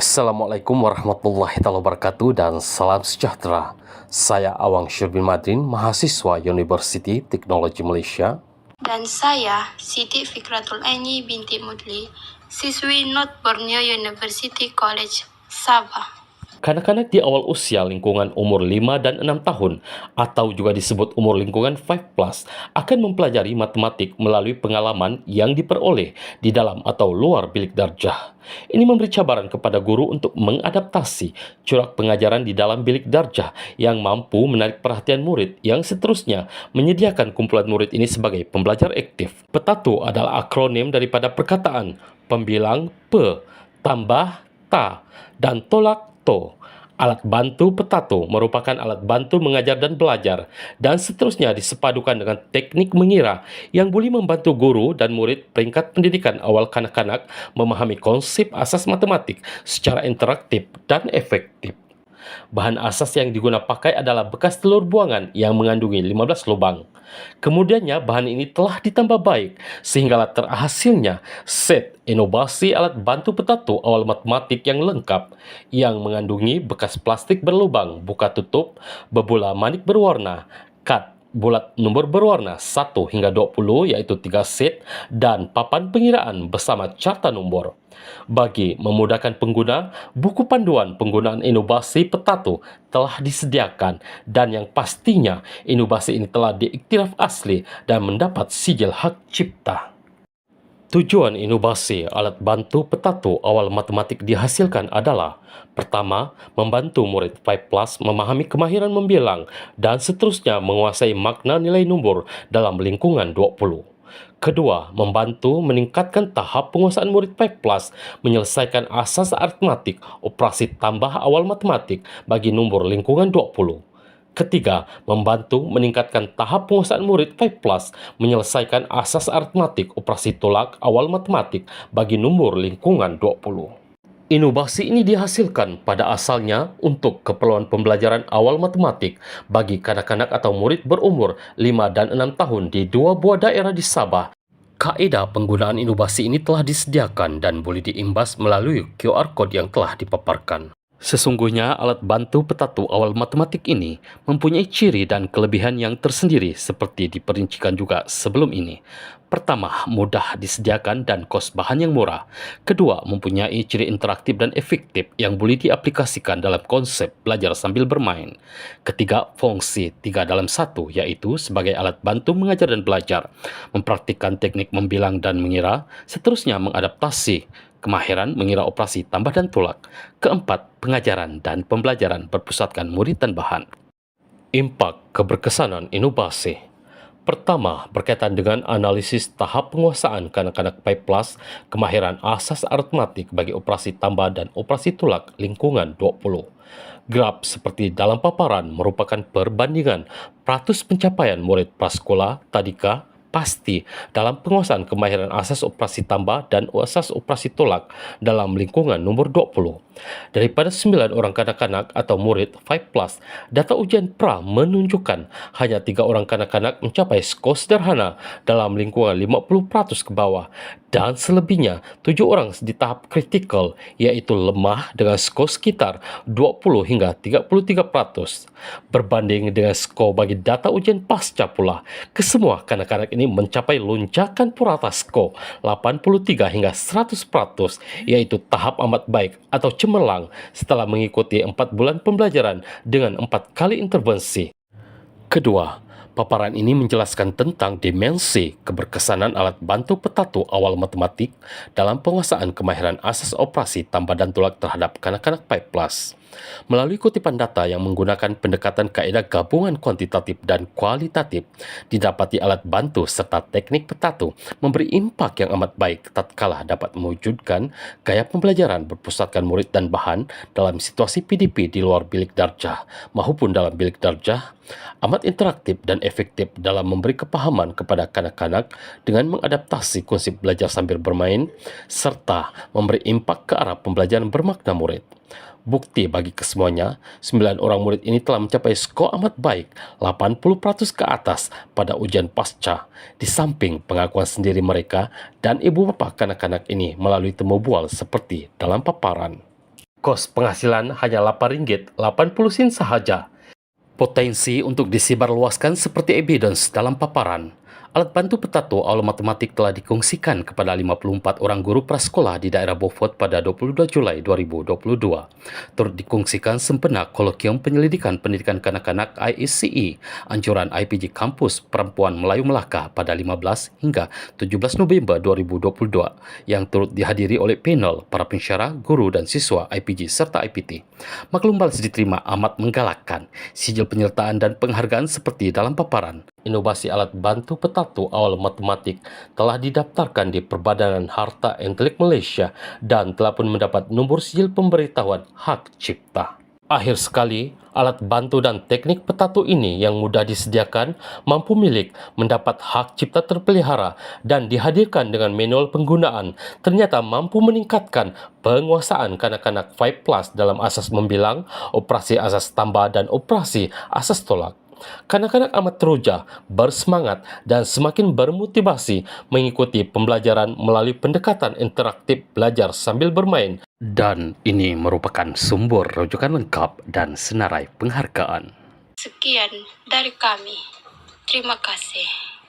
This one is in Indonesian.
Assalamualaikum warahmatullahi wabarakatuh dan salam sejahtera. Saya Awang Syurbin Madrin, mahasiswa University Teknologi Malaysia. Dan saya, Siti Fikratul Aini binti Mudli, siswi North Borneo University College, Sabah. Kanak-kanak di awal usia lingkungan umur 5 dan 6 tahun atau juga disebut umur lingkungan 5+ akan mempelajari matematik melalui pengalaman yang diperoleh di dalam atau luar bilik darjah. Ini memberi cabaran kepada guru untuk mengadaptasi corak pengajaran di dalam bilik darjah yang mampu menarik perhatian murid yang seterusnya menyediakan kumpulan murid ini sebagai pembelajar aktif. Petatu adalah akronim daripada perkataan pembilang pe tambah ta dan tolak to. Alat bantu petatu merupakan alat bantu mengajar dan belajar, dan seterusnya disepadukan dengan teknik mengira yang boleh membantu guru dan murid peringkat pendidikan awal kanak-kanak memahami konsep asas matematik secara interaktif dan efektif. Bahan asas yang digunakan pakai adalah bekas telur buangan yang mengandungi 15 lubang. Kemudiannya bahan ini telah ditambah baik sehinggalah terhasilnya set inovasi alat bantu petatu awal matematik yang lengkap yang mengandungi bekas plastik berlubang buka tutup, bebola manik berwarna, kad bulat nomor berwarna 1 hingga 20 yaitu 3 set dan papan pengiraan bersama carta nombor. Bagi memudahkan pengguna, buku panduan penggunaan inovasi petatu telah disediakan dan yang pastinya inovasi ini telah diiktiraf asli dan mendapat sijil hak cipta. Tujuan inovasi alat bantu petatu awal matematik dihasilkan adalah: pertama, membantu murid 5+ memahami kemahiran membilang dan seterusnya menguasai makna nilai nombor dalam lingkungan 20. Kedua, membantu meningkatkan tahap penguasaan murid 5+ menyelesaikan asas aritmatik operasi tambah awal matematik bagi nombor lingkungan 20. Ketiga, membantu meningkatkan tahap penguasaan murid 5+ menyelesaikan asas aritmatik operasi tolak awal matematik bagi nombor lingkungan 20. Inovasi ini dihasilkan pada asalnya untuk keperluan pembelajaran awal matematik bagi kanak-kanak atau murid berumur 5 dan 6 tahun di 2 buah daerah di Sabah. Kaedah penggunaan inovasi ini telah disediakan dan boleh diimbas melalui QR Code yang telah dipaparkan. Sesungguhnya alat bantu petatu awal matematik ini mempunyai ciri dan kelebihan yang tersendiri seperti diperincikan juga sebelum ini. Pertama, mudah disediakan dan kos bahan yang murah. Kedua, mempunyai ciri interaktif dan efektif yang boleh diaplikasikan dalam konsep belajar sambil bermain. Ketiga, fungsi 3 dalam 1, yaitu sebagai alat bantu mengajar dan belajar, mempraktikkan teknik membilang dan mengira, seterusnya mengadaptasi kemahiran mengira operasi tambah dan tolak. Keempat, pengajaran dan pembelajaran berpusatkan murid dan bahan. Impak keberkesanan inovasi. Pertama, berkaitan dengan analisis tahap penguasaan kanak-kanak 5+, kemahiran asas aritmatik bagi operasi tambah dan operasi tolak lingkungan 20. Graf seperti dalam paparan merupakan perbandingan peratus pencapaian murid prasekolah, tadika, pasti dalam penguasaan kemahiran asas operasi tambah dan asas operasi tolak dalam lingkungan nomor 20. Daripada 9 orang kanak-kanak atau murid 5+, data ujian pra menunjukkan hanya 3 orang kanak-kanak mencapai skor sederhana dalam lingkungan 50% ke bawah dan selebihnya 7 orang di tahap kritikal iaitu lemah dengan skor sekitar 20 hingga 33%. Berbanding dengan skor bagi data ujian pasca pula, kesemua kanak-kanak ini mencapai lonjakan purata skor 83 hingga 100% iaitu tahap amat baik atau cemerlang setelah mengikuti 4 bulan pembelajaran dengan 4 kali intervensi. Kedua, paparan ini menjelaskan tentang dimensi keberkesanan alat bantu petatu awal matematik dalam penguasaan kemahiran asas operasi tambah dan tolak terhadap kanak-kanak 5+. Melalui kutipan data yang menggunakan pendekatan kaedah gabungan kuantitatif dan kualitatif, didapati alat bantu serta teknik petatu memberi impak yang amat baik tatkala dapat mewujudkan gaya pembelajaran berpusatkan murid dan bahan dalam situasi PDP di luar bilik darjah maupun dalam bilik darjah, amat interaktif dan efektif dalam memberi kepahaman kepada kanak-kanak dengan mengadaptasi konsep belajar sambil bermain serta memberi impak ke arah pembelajaran bermakna murid. Bukti bagi kesemuanya, 9 orang murid ini telah mencapai skor amat baik, 80% ke atas pada ujian pasca, di samping pengakuan sendiri mereka dan ibu bapa kanak-kanak ini melalui temu bual seperti dalam paparan. Kos penghasilan hanya Rp8.80 sahaja. Potensi untuk disebarluaskan seperti evidence dalam paparan. Alat bantu petato aula matematik telah dikongsikan kepada 54 orang guru prasekolah di daerah Beaufort pada 22 Julai 2022. Turut dikongsikan sempena Kolokium Penyelidikan Pendidikan Kanak-kanak ISCE, anjuran IPG Kampus Perempuan Melayu Melaka pada 15 hingga 17 November 2022 yang turut dihadiri oleh panel para pensyarah, guru dan siswa IPG serta IPT. Maklum balas diterima amat menggalakkan. Sijil penyertaan dan penghargaan seperti dalam paparan. Inovasi alat bantu petato awal matematik telah didaftarkan di Perbadanan Harta Intelek Malaysia dan telah pun mendapat nombor sijil pemberitahuan hak cipta. Akhir sekali, alat bantu dan teknik petato ini yang mudah disediakan mampu milik mendapat hak cipta terpelihara dan dihadirkan dengan manual penggunaan ternyata mampu meningkatkan penguasaan kanak-kanak 5+ dalam asas membilang, operasi asas tambah dan operasi asas tolak. Kanak-kanak amat teruja, bersemangat dan semakin bermotivasi mengikuti pembelajaran melalui pendekatan interaktif belajar sambil bermain. Dan ini merupakan sumber rujukan lengkap dan senarai penghargaan. Sekian dari kami. Terima kasih.